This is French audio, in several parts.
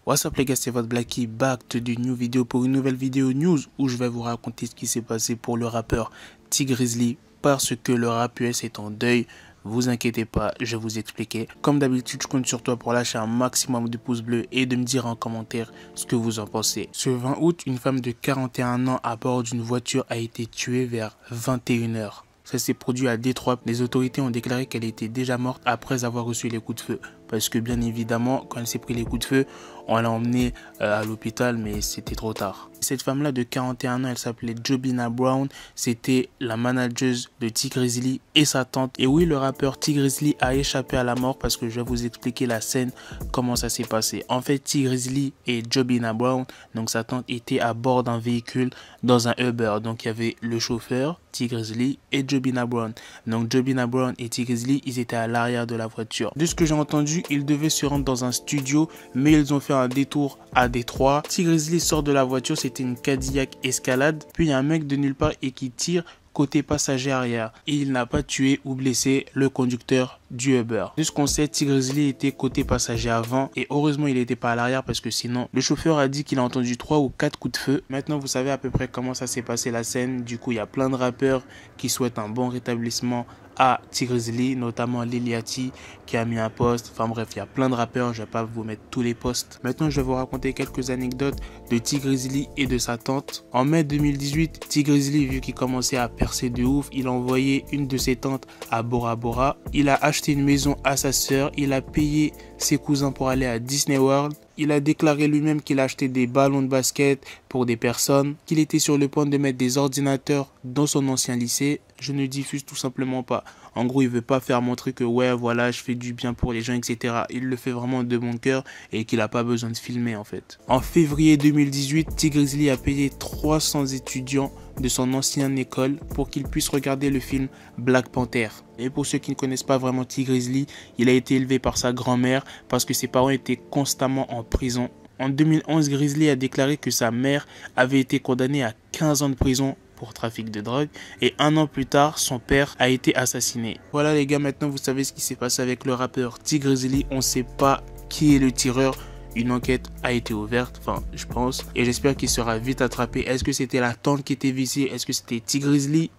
What's up les gars, c'est votre Blacky, back to the new vidéo pour une nouvelle vidéo news où je vais vous raconter ce qui s'est passé pour le rappeur Tee Grizzley parce que le rap US est en deuil. Vous inquiétez pas, je vais vous expliquer. Comme d'habitude, je compte sur toi pour lâcher un maximum de pouces bleus et de me dire en commentaire ce que vous en pensez. Ce 20 août, une femme de 41 ans à bord d'une voiture a été tuée vers 21 h. Ça s'est produit à Détroit. Les autorités ont déclaré qu'elle était déjà morte après avoir reçu les coups de feu. Parce que bien évidemment, quand elle s'est pris les coups de feu, on l'a emmenée à l'hôpital, mais c'était trop tard. Cette femme-là de 41 ans, elle s'appelait Jobina Brown. C'était la manageuse de Tee Grizzley et sa tante. Et oui, le rappeur Tee Grizzley a échappé à la mort parce que je vais vous expliquer la scène, comment ça s'est passé. En fait, Tee Grizzley et Jobina Brown, donc sa tante, étaient à bord d'un véhicule dans un Uber. Donc il y avait le chauffeur, Tee Grizzley et Jobina Brown. Donc Jobina Brown et Tee Grizzley, ils étaient à l'arrière de la voiture. De ce que j'ai entendu, ils devaient se rendre dans un studio, mais ils ont fait un détour à Détroit. Tee Grizzley sort de la voiture, c'était une Cadillac Escalade. Puis il y a un mec de nulle part et qui tire côté passager arrière. Et il n'a pas tué ou blessé le conducteur du Uber. De ce qu'on sait, Tee Grizzley était côté passager avant et heureusement il n'était pas à l'arrière parce que sinon le chauffeur a dit qu'il a entendu 3 ou 4 coups de feu. Maintenant vous savez à peu près comment ça s'est passé la scène. Du coup il y a plein de rappeurs qui souhaitent un bon rétablissement à Tee Grizzley, notamment Lil Yachty qui a mis un post. Enfin bref, il y a plein de rappeurs, je vais pas vous mettre tous les posts. Maintenant je vais vous raconter quelques anecdotes de Tee Grizzley et de sa tante. En mai 2018, Tee Grizzley, vu qu'il commençait à percer de ouf, il a envoyé une de ses tantes à Bora Bora. Il a acheté une maison à sa sœur, il a payé ses cousins pour aller à Disney World. Il a déclaré lui-même qu'il a acheté des ballons de basket pour des personnes, qu'il était sur le point de mettre des ordinateurs dans son ancien lycée. Je ne diffuse tout simplement pas. En gros, il veut pas faire montrer que ouais, voilà, je fais du bien pour les gens, etc. Il le fait vraiment de bon cœur et qu'il n'a pas besoin de filmer en fait. En février 2018, Tee Grizzley a payé 300 étudiants de son ancienne école pour qu'ils puissent regarder le film Black Panther. Et pour ceux qui ne connaissent pas vraiment Tee Grizzley, il a été élevé par sa grand-mère parce que ses parents étaient constamment en prison. En 2011, Grizzley a déclaré que sa mère avait été condamnée à 15 ans de prison pour trafic de drogue et un an plus tard, son père a été assassiné. Voilà les gars, maintenant vous savez ce qui s'est passé avec le rappeur Tee Grizzley. On ne sait pas qui est le tireur. Une enquête a été ouverte, enfin je pense, et j'espère qu'il sera vite attrapé. Est-ce que c'était la tante qui était visée? Est-ce que c'était Tee Grizzley?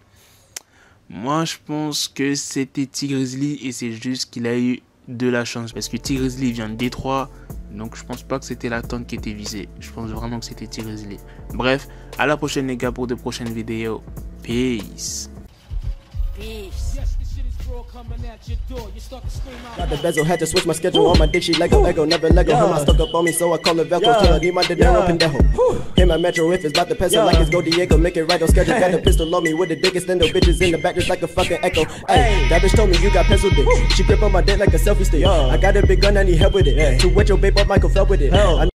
Moi je pense que c'était Tee Grizzley et c'est juste qu'il a eu de la chance parce que Tee Grizzley vient de Détroit, donc je pense pas que c'était la tante qui était visée. Je pense vraiment que c'était Tee Grizzley. Bref, à la prochaine les gars pour de prochaines vidéos. Peace. Got the bezel, had to switch my schedule. On my dick, she Lego, Ego, never Lego. Him, I stuck up on me, so I call it Velcro. Till I need my dinero, pendejo. Him, my metro, if it's about the peso, like it's Go Diego, make it right on schedule. Got a pistol on me with the dick extendo, bitches in the back just like a fucking echo. Hey, that bitch told me you got pencil dick. She grip on my dick like a selfie stick. I got a big gun, I need help with it. To wet your babe up, Michael fell with it.